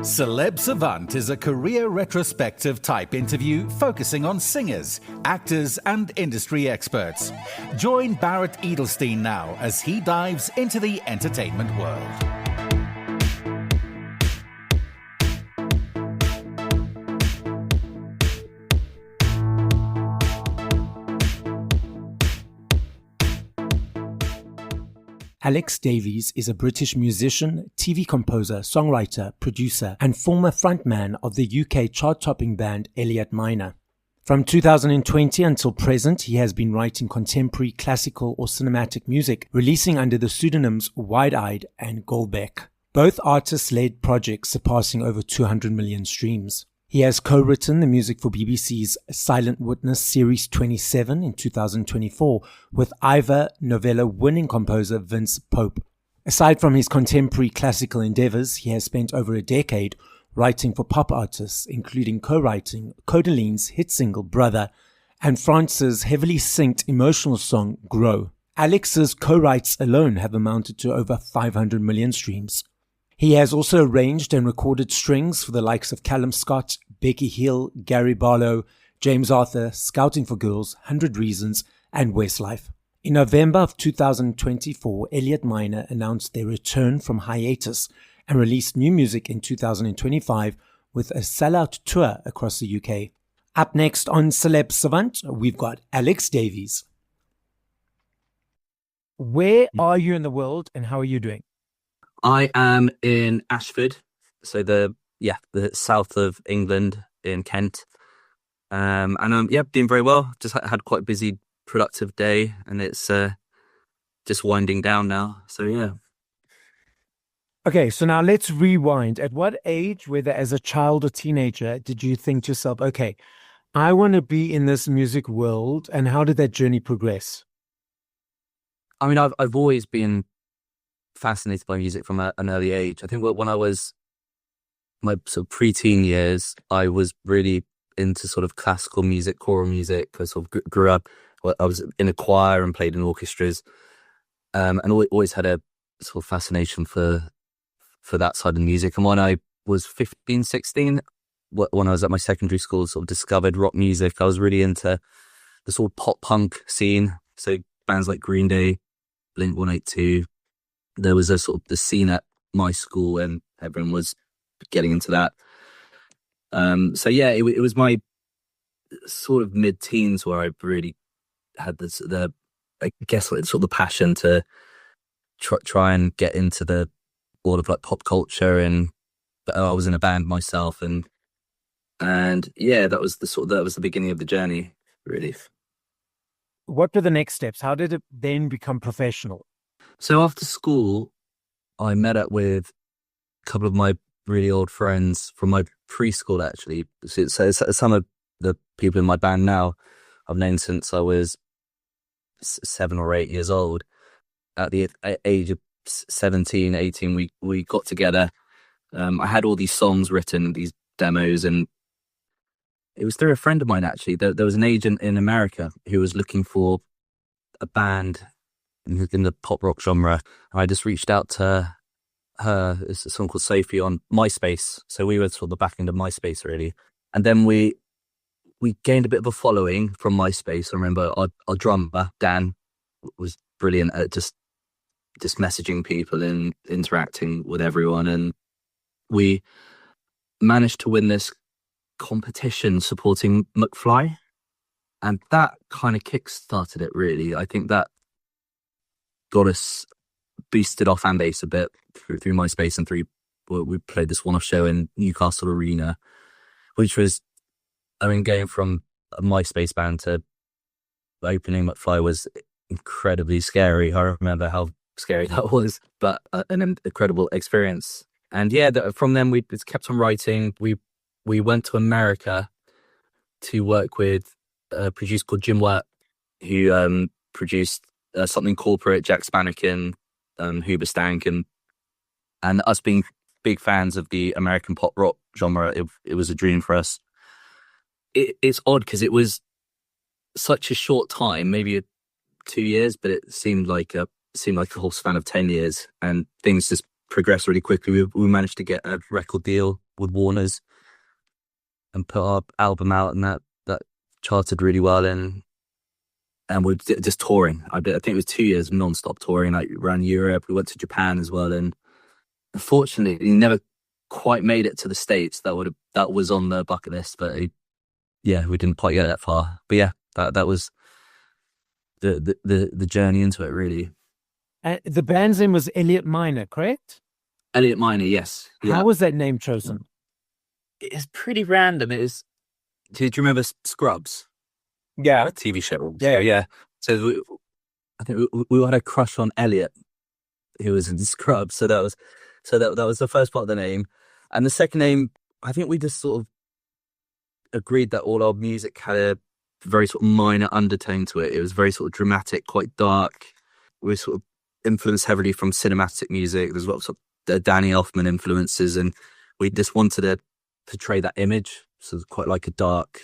Celeb Savant is a career retrospective type interview focusing on singers, actors, and industry experts. Join Barrett Edelstein now as he dives into the entertainment world. Alex Davies is a British musician, TV composer, songwriter, producer, and former frontman of the UK chart-topping band Elliot Minor. From 2020 until present, he has been writing contemporary, classical, or cinematic music, releasing under the pseudonyms Wide-Eyed and Goldbeck. Both artists led projects surpassing over 200 million streams. He has co-written the music for BBC's Silent Witness Series 27 in 2024 with Ivor Novello winning composer Vince Pope. Aside from his contemporary classical endeavors, he has spent over a decade writing for pop artists, including co-writing Codeline's hit single Brother and France's heavily synced emotional song Grow. Alex's co-writes alone have amounted to over 500 million streams. He has also arranged and recorded strings for the likes of Callum Scott, Becky Hill, Gary Barlow, James Arthur, Scouting for Girls, 100 Reasons, and Westlife. In November of 2024, Elliot Minor announced their return from hiatus and released new music in 2025 with a sellout tour across the UK. Up next on Celeb Savant, we've got Alex Davies. Where are you in the world and how are you doing? I am in Ashford, so the south of England in Kent, and I'm doing very well. Just had quite a busy, productive day, and it's just winding down now. So yeah. Okay, so now let's rewind. At what age, whether as a child or teenager, did you think to yourself, okay, I want to be in this music world, and how did that journey progress? I mean, I've always been fascinated by music from an early age. I think when I was my sort of pre-teen years, I was really into sort of classical music, choral music. I sort of grew up. I was in a choir and played in orchestras, and always had a sort of fascination for that side of music. And when I was 15, 16, when I was at my secondary school, sort of discovered rock music. I was really into the sort of pop punk scene. So bands like Green Day, Blink-182. There was a sort of the scene at my school and everyone was getting into that. So yeah, it was my sort of mid-teens where I really had the passion to try and get into the world of like pop culture, and I was in a band myself, and yeah, that was the beginning of the journey, really. What were the next steps? How did it then become professional? So after school, I met up with a couple of my really old friends from my preschool, actually. So some of the people in my band now I've known since I was 7 or 8 years old. At the age of 17, 18, we got together. I had all these songs written, these demos, and it was through a friend of mine, actually. There was an agent in America who was looking for a band in the pop rock genre. I just reached out to her. It's a song called Sophie on MySpace. So we were sort of the back end of MySpace, really. And then we gained a bit of a following from MySpace. I remember our drummer, Dan, was brilliant at just messaging people and interacting with everyone. And we managed to win this competition supporting McFly. And that kind of kick-started it, really. I think got us boosted our fan base a bit through MySpace, and we played this one-off show in Newcastle Arena, which was, I mean, going from a MySpace band to opening McFly was incredibly scary. I remember how scary that was, but an incredible experience. And yeah, from then we just kept on writing. We went to America to work with a producer called Jim Wirt, who produced Something Corporate, Jack Spanikin, Hoobastank, and us being big fans of the American pop rock genre, it was a dream for us. It's odd because it was such a short time, maybe 2 years, but it seemed like a whole span of 10 years, and things just progressed really quickly. We managed to get a record deal with Warner's and put our album out, and that charted really well. And we're just touring. I think it was 2 years non-stop touring, like around Europe. We went to Japan as well, and unfortunately, he never quite made it to the States. That was on the bucket list, but we didn't quite get that far. But yeah, that was the journey into it, really. The band's name was Elliot Minor, correct? Elliot Minor, yes. Yeah. How was that name chosen? It's pretty random. It is. Do you remember Scrubs? Yeah. A TV show. Yeah. So I think we had a crush on Elliot, who was in Scrubs. So that was the first part of the name. And the second name, I think we just sort of agreed that all our music had a very sort of minor undertone to it. It was very sort of dramatic, quite dark. We were sort of influenced heavily from cinematic music. There's lots of Danny Elfman influences, and we just wanted to portray that image. So it's quite like a dark,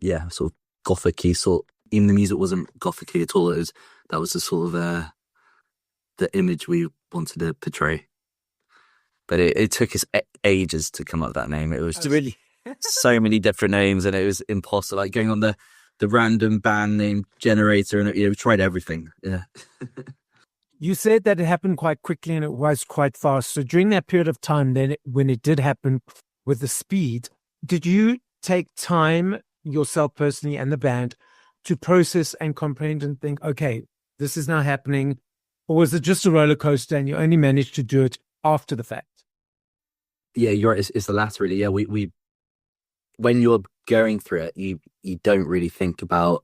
sort of gothic-y sort. Even the music wasn't gothic-y at all. That was the sort of the image we wanted to portray. But it took us ages to come up with that name. It was really so many different names, and it was impossible. Like going on the random band name generator, and we tried everything. Yeah. You said that it happened quite quickly and it was quite fast. So during that period of time, then when it did happen with the speed, did you take time yourself personally and the band to process and comprehend and think, okay, this is now happening? Or was it just a roller coaster and you only managed to do it after the fact? Yeah, you're right. It's the latter, really. Yeah, we when you're going through it, you don't really think about.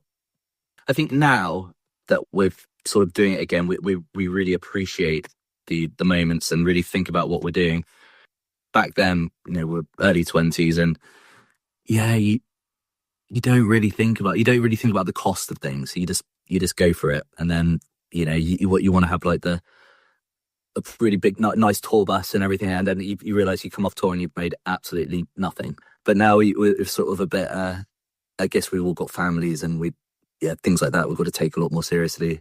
I think now that we're sort of doing it again, we really appreciate the moments and really think about what we're doing. Back then, we're early 20s, and you don't really think about the cost of things. You just go for it, and then you want to have like a really big, nice tour bus and everything, and then you realize you come off tour and you've made absolutely nothing. But now we're sort of a bit. I guess we've all got families, and things like that we've got to take a lot more seriously.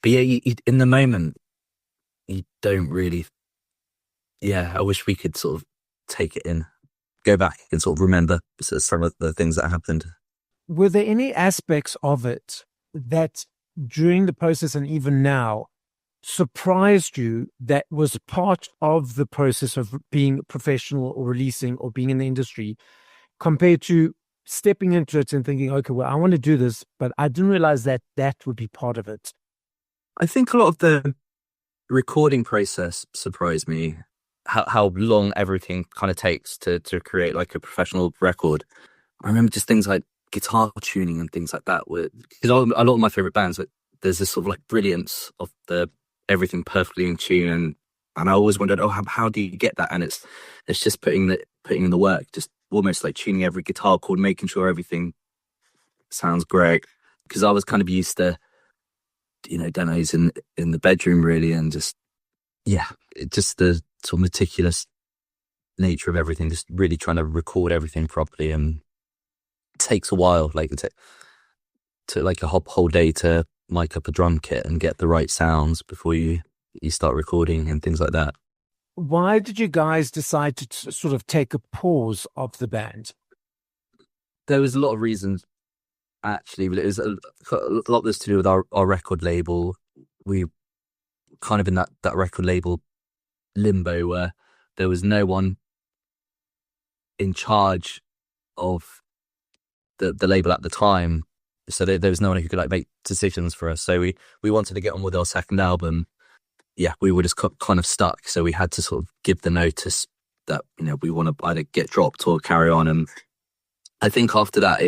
But you, in the moment, you don't really. Yeah, I wish we could sort of take it in, go back and sort of remember some of the things that happened. Were there any aspects of it that during the process and even now surprised you that was part of the process of being professional or releasing or being in the industry compared to stepping into it and thinking, okay, well, I want to do this, but I didn't realize that would be part of it? I think a lot of the recording process surprised me, how long everything kind of takes to create like a professional record. I remember just things like guitar tuning and things like that. Because a lot of my favorite bands, there's this sort of like brilliance of everything perfectly in tune, and I always wondered, how do you get that? And it's just putting in the work, just almost like tuning every guitar chord, making sure everything sounds great. Because I was kind of used to, demos in the bedroom really, and just the sort of meticulous nature of everything, just really trying to record everything properly, and it takes a while, like it took like a whole day to mic up a drum kit and get the right sounds before you start recording and things like that. Why did you guys decide to sort of take a pause of the band? There was a lot of reasons, actually, but it was a lot of this to do with our record label. We kind of in that record label limbo where there was no one in charge of the label at the time. So there was no one who could like make decisions for us. So we wanted to get on with our second album. Yeah, we were just kind of stuck. So we had to sort of give the notice that, we want to either get dropped or carry on. And I think after that,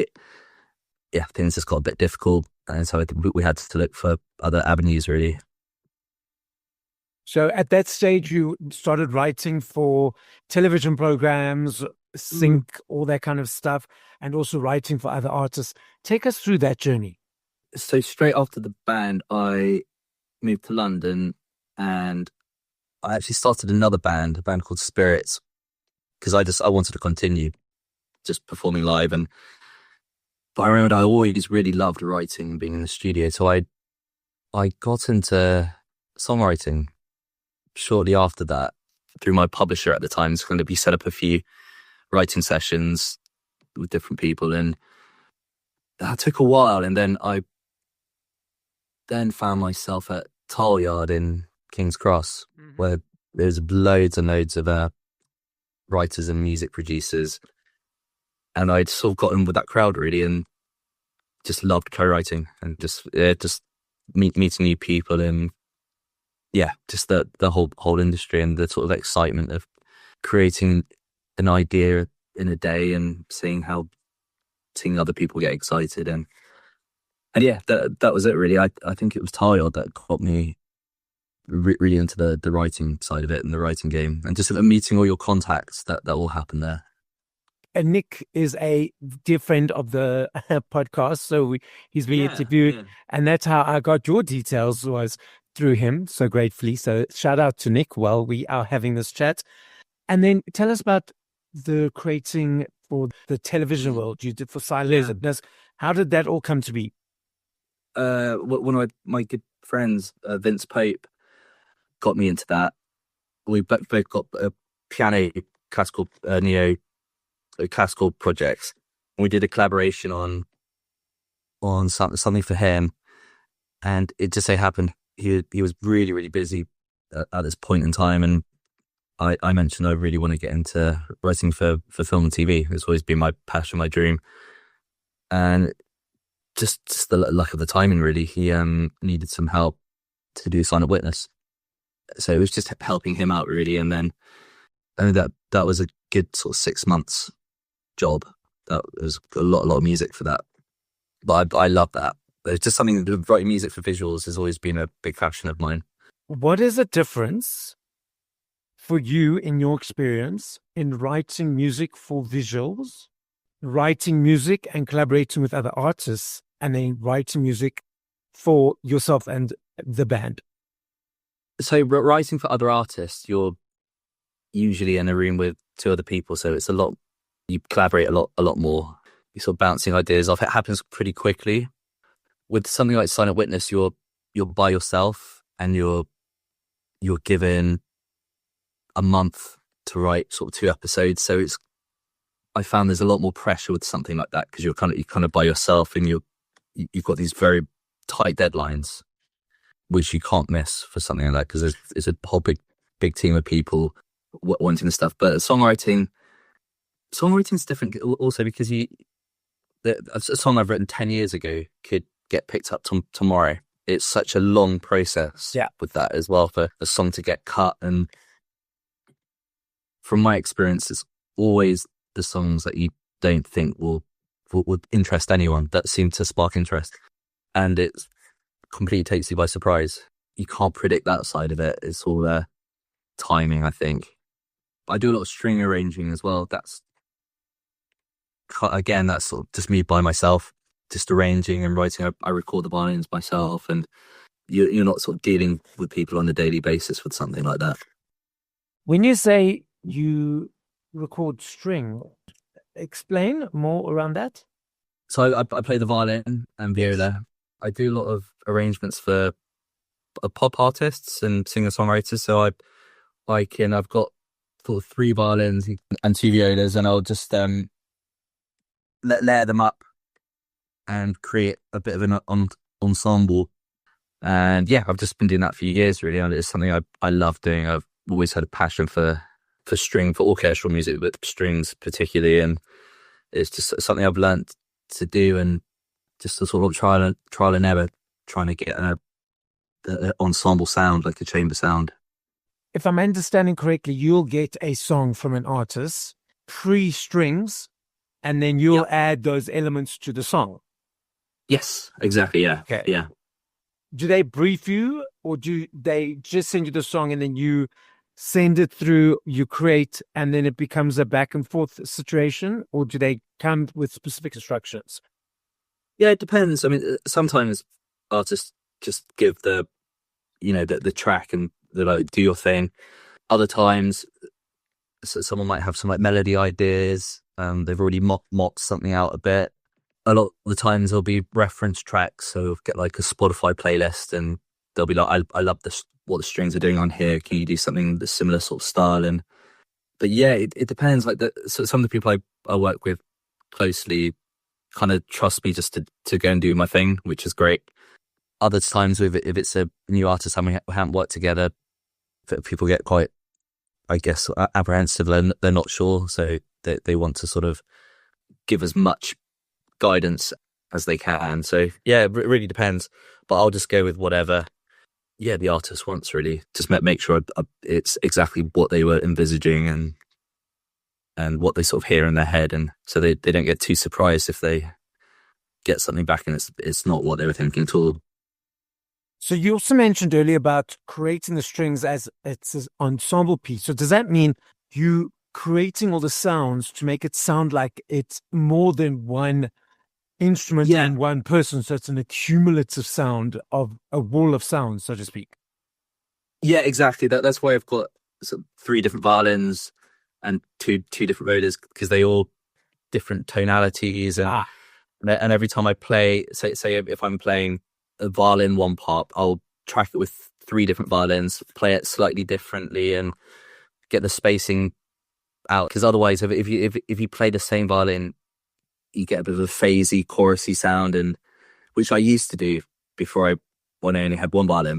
things just got a bit difficult. And so I think we had to look for other avenues, really. So at that stage, you started writing for television programs, sync, all that kind of stuff, and also writing for other artists. Take us through that journey. So straight after the band, I moved to London, and I actually started a band called Spirits, because I wanted to continue just performing live. But I remember I always really loved writing and being in the studio. So I got into songwriting shortly after that through my publisher at the time. It's going to be set up a few writing sessions with different people, and that took a while. And then I found myself at Tile Yard in King's Cross, where there's loads and loads of writers and music producers, and I'd sort of gotten with that crowd really, and just loved co-writing and just meeting new people, and just the whole industry, and the sort of excitement of creating an idea in a day and seeing other people get excited, and that was it really. I think it was Tile Yard that got me really into the writing side of it and the writing game, and just meeting all your contacts that all happened there. And Nick is a dear friend of the podcast, so he's been interviewed, and that's how I got your details, was through him, so gratefully. So shout out to Nick while we are having this chat. And then tell us about the creating for the television world you did for Celeb. How did that all come to be? One of my good friends, Vince Pope, got me into that. We both got a piano, classical, classical projects. And we did a collaboration on something for him, and it just so happened he was really, really busy at this point in time, and I mentioned I really want to get into writing for film and TV. It's always been my passion, my dream, and just the luck of the timing really. He needed some help to do Sign of Witness, so it was just helping him out really. And then that was a good sort of 6 months job. That was a lot of music for that, but I love that. It's just something that writing music for visuals has always been a big passion of mine. What is the difference for you, in your experience, in writing music for visuals, writing music and collaborating with other artists, and then writing music for yourself and the band? So writing for other artists, you're usually in a room with 2 other people, so it's a lot. You collaborate a lot more. You're sort of bouncing ideas off. It happens pretty quickly. With something like Sign of Witness, you're by yourself, and you're given a month to write sort of 2 episodes. So I found there's a lot more pressure with something like that, because you're kind of by yourself, and you've got these very tight deadlines, which you can't miss for something like that, because it's a whole big team of people wanting the stuff. But songwriting's different also, because a song I've written 10 years ago could get picked up tomorrow. It's such a long process with that as well, for a song to get cut. And from my experience, it's always the songs that you don't think will interest anyone that seem to spark interest, and it completely takes you by surprise. You can't predict that side of it. It's all timing, I think. I do a lot of string arranging as well. That's sort of just me by myself, just arranging and writing. I record the violins myself, and you're not sort of dealing with people on a daily basis with something like that. When you say you record string, explain more around that. So I play the violin and viola. I do a lot of arrangements for pop artists and singer-songwriters. So I've got sort of 3 violins and 2 violas, and I'll just layer them up and create a bit of an ensemble. And I've just been doing that for years really, and it's something I love doing. I've always had a passion for string, for orchestral music, but strings particularly, and it's just something I've learnt to do, and just a sort of trial and error, trying to get the ensemble sound, like a chamber sound. If I'm understanding correctly, you'll get a song from an artist, pre-strings, and then you'll add those elements to the song. Yes, exactly. Yeah. Okay. Yeah. Do they brief you, or do they just send you the song and then you send it through, you create, and then it becomes a back and forth situation, or do they come with specific instructions? Yeah, it depends. I mean, sometimes artists just give the track and they're like, do your thing. Other times, someone might have some like melody ideas. They've already mocked something out a bit. A lot of the times there'll be reference tracks, so you'll get like a Spotify playlist, and they'll be like, I love this, what the strings are doing on here. Can you do something the similar sort of style? And But yeah, it depends. Like so some of the people I work with closely kind of trust me just to go and do my thing, which is great. Other times, if it's a new artist and we haven't worked together, people get quite, I guess, apprehensive. They're not sure, so they want to sort of give as much guidance as they can. So yeah, it really depends. But I'll just go with whatever. Yeah, the artist wants, really. Just make sure it's exactly what they were envisaging and what they sort of hear in their head, and so they don't get too surprised if they get something back and it's not what they were thinking at all. So you also mentioned earlier about creating the strings as it's an ensemble piece. So does that mean you creating all the sounds to make it sound like it's more than one instrument and one person? So it's an accumulative sound of a wall of sounds, so to speak. Yeah, exactly. That's why I've got sort of 3 different violins and two different violas, because they all different tonalities and every time I play, say if I'm playing a violin one part, I'll track it with 3 different violins, play it slightly differently, and get the spacing out. Because otherwise, if you play the same violin, you get a bit of a phasey, chorusy sound, and which I used to do before when I only had one violin.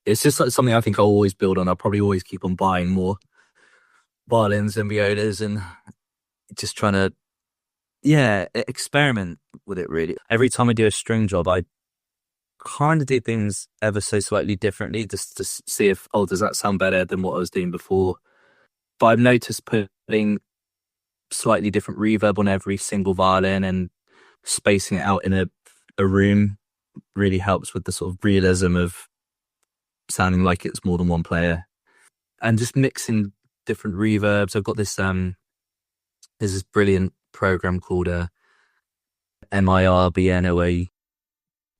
It's just like something I think I'll always build on. I'll probably always keep on buying more violins and violas and just trying to experiment with it, really. Every time I do a string job, I kind of do things ever so slightly differently, just to see if, does that sound better than what I was doing before? But I've noticed putting slightly different reverb on every single violin and spacing it out in a room really helps with the sort of realism of sounding like it's more than one player. And just mixing different reverbs. I've got this there's this brilliant program called MIRBNOA.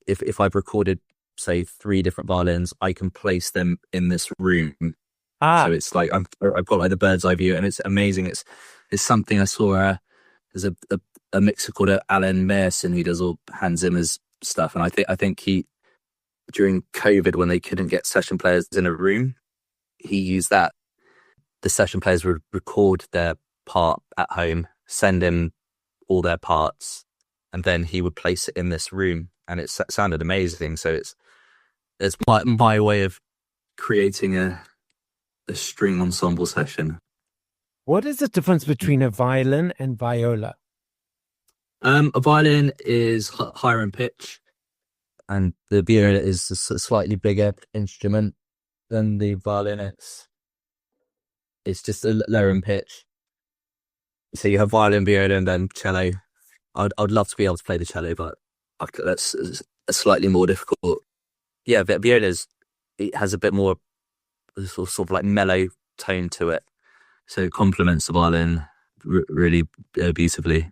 If I've recorded, say, 3 different violins, I can place them in this room. So it's like I've got like the bird's eye view, and it's amazing. It's something I saw. There's a mixer called Alan Mason who does all Hans Zimmer's stuff, and I think he, during COVID when they couldn't get session players in a room, he used that. The session players would record their part at home, send him all their parts, and then he would place it in this room, and it sounded amazing. So it's my way of creating a string ensemble session. What is the difference between a violin and viola? A violin is higher in pitch, and the viola is a slightly bigger instrument than the violin. It's just a lower in pitch. So you have violin, viola, and then cello. I'd love to be able to play the cello, but that's slightly more difficult. Yeah, it has a bit more sort of like mellow tone to it, so it complements the violin really beautifully.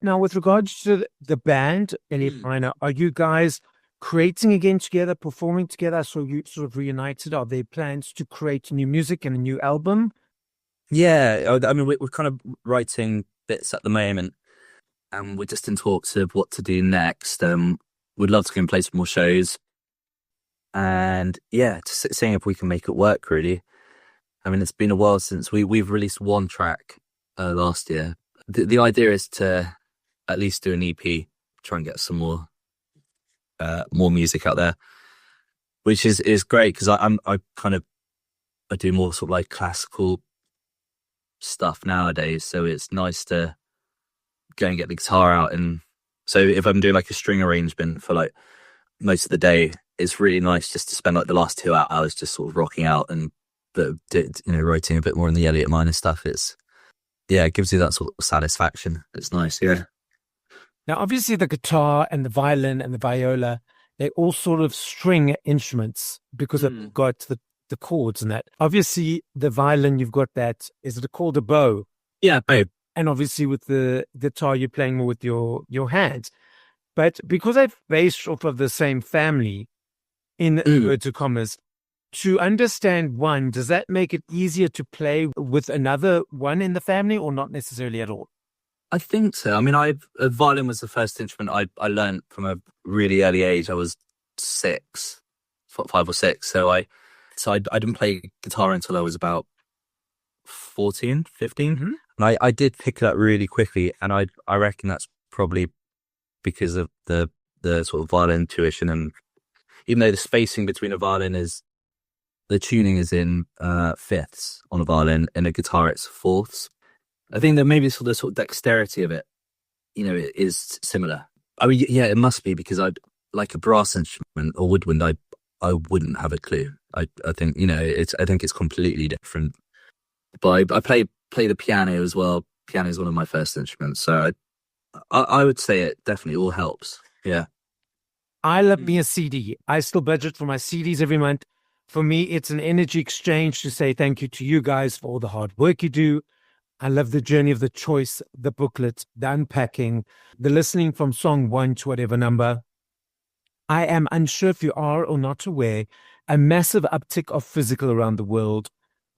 Now, with regards to the band, Elliot Minor, are you guys creating again together, performing together? So you sort of reunited. Are there plans to create new music and a new album? Yeah, I mean, we're kind of writing bits at the moment, and we're just in talks of what to do next. We'd love to go and play some more shows, and just seeing if we can make it work, really. I mean, it's been a while since we've released 1 track last year. The idea is to at least do an EP, try and get some more music out there, which is great, because I do more sort of like classical stuff nowadays, so it's nice to go and get the guitar out. And so if I'm doing like a string arrangement for like most of the day, it's really nice just to spend like the last 2 hours just sort of rocking out and writing a bit more in the Elliot Minor stuff. It gives you that sort of satisfaction. It's nice. Now, obviously the guitar and the violin and the viola, they're all sort of string instruments because they've got the chords and that. Obviously, the violin, you've got that, is it called a bow? Yeah, bow. And obviously with the guitar, you're playing more with your hands. But because they're based off of the same family, in inverted commas, to understand one, does that make it easier to play with another one in the family, or not necessarily at all? I think so. I mean, a violin was the first instrument I learned from a really early age. I was 5 or 6. So I didn't play guitar until I was about 14, 15. Mm-hmm. And I did pick it up really quickly. And I reckon that's probably because of the sort of violin intuition. And even though the spacing between a violin the tuning is in fifths on a violin, and a guitar it's fourths. I think that maybe the sort of dexterity of it, it is similar. I mean, yeah, it must be, because I'd like a brass instrument or woodwind, I wouldn't have a clue. I think, I think it's completely different. But I play the piano as well. Piano is one of my first instruments. So I would say it definitely all helps. Yeah. I love me a CD. I still budget for my CDs every month. For me, it's an energy exchange to say thank you to you guys for all the hard work you do. I love the journey of the choice, the booklet, the unpacking, the listening from song 1 to whatever number. I am unsure if you are or not aware, a massive uptick of physical around the world.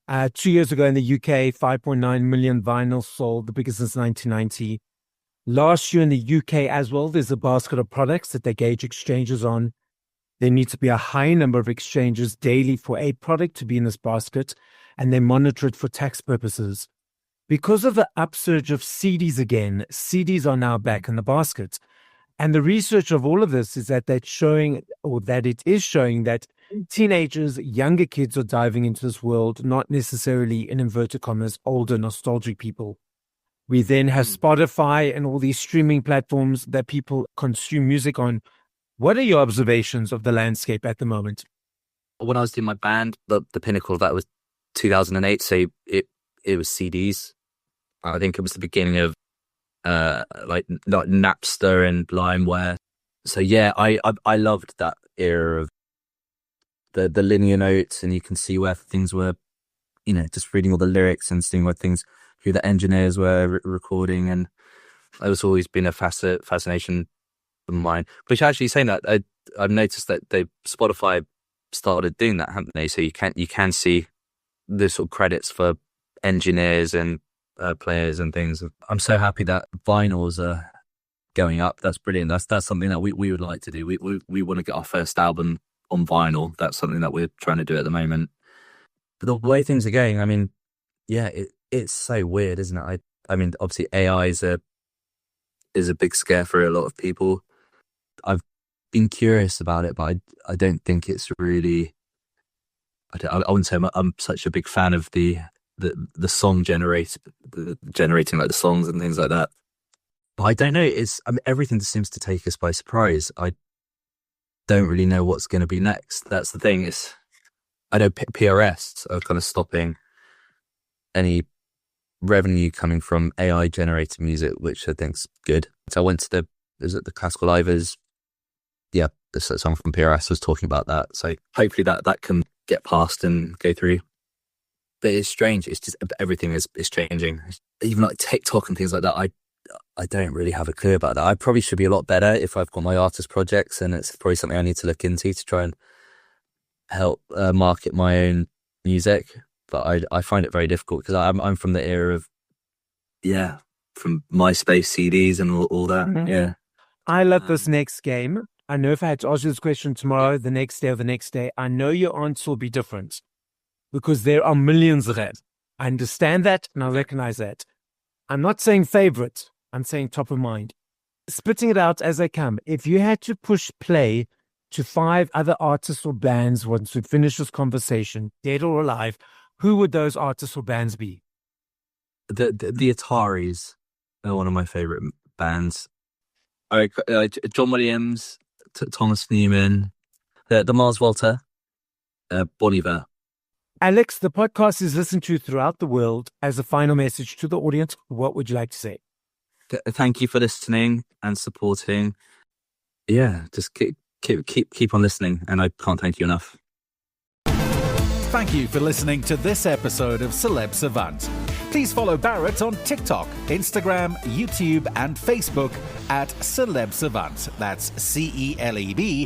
2 years ago in the UK, 5.9 million vinyls sold, the biggest since 1990. Last year in the UK as well, there's a basket of products that they gauge exchanges on. There needs to be a high number of exchanges daily for a product to be in this basket, and they monitor it for tax purposes. Because of the upsurge of CDs again, CDs are now back in the basket. And the research of all of this is that it is showing that teenagers, younger kids are diving into this world, not necessarily, in inverted commas, older nostalgic people. We then have Spotify and all these streaming platforms that people consume music on. What are your observations of the landscape at the moment? When I was doing my band, the pinnacle of that was 2008. So it was CDs. I think it was the beginning of like Napster and LimeWire. So yeah, I loved that era of the linear notes, and you can see where things were, just reading all the lyrics and seeing who the engineers were recording. And it was always been a fascination of mine. But actually saying that, I've noticed that Spotify started doing that, haven't they? So you can see the sort of credits for engineers and players and things. I'm so happy that vinyls are going up. That's brilliant. That's something that we would like to do. We want to get our first album on vinyl. That's something that we're trying to do at the moment. But the way things are going, I mean, yeah, it's so weird, isn't it? I mean, obviously AI is a big scare for a lot of people. I've been curious about it, but I don't think it's really. I wouldn't say I'm such a big fan of the song generating like the songs and things like that. But I don't know. Everything seems to take us by surprise. I don't really know what's going to be next. That's the thing. I know PRS are kind of stopping any revenue coming from AI generated music, which I think's good. So I went to the Classical Livers. Yeah, this song from PRS was talking about that. So hopefully that can get past and go through. But it's strange. It's just everything is changing. Even like TikTok and things like that. I don't really have a clue about that. I probably should be a lot better if I've got my artist projects, and it's probably something I need to look into to try and help market my own music. But I find it very difficult because I'm from the era of from MySpace CDs and all that. Mm-hmm. Yeah, I love this next game. I know if I had to ask you this question tomorrow, the next day, or the next day, I know your answer will be different because there are millions of it. I understand that and I recognize that. I'm not saying favorite. I'm saying top of mind. Spitting it out as they come. If you had to push play to 5 other artists or bands once we finish this conversation, dead or alive, who would those artists or bands be? The Ataris are one of my favorite bands. John Williams, Thomas Newman, the Mars Volta, Bon Iver. Alex, the podcast is listened to throughout the world. As a final message to the audience, what would you like to say? Thank you for listening and supporting. Yeah, just keep on listening, and I can't thank you enough. Thank you for listening to this episode of Celeb Savant. Please follow Barrett on TikTok, Instagram, YouTube, and Facebook at Celeb Savant. That's CelebSavant.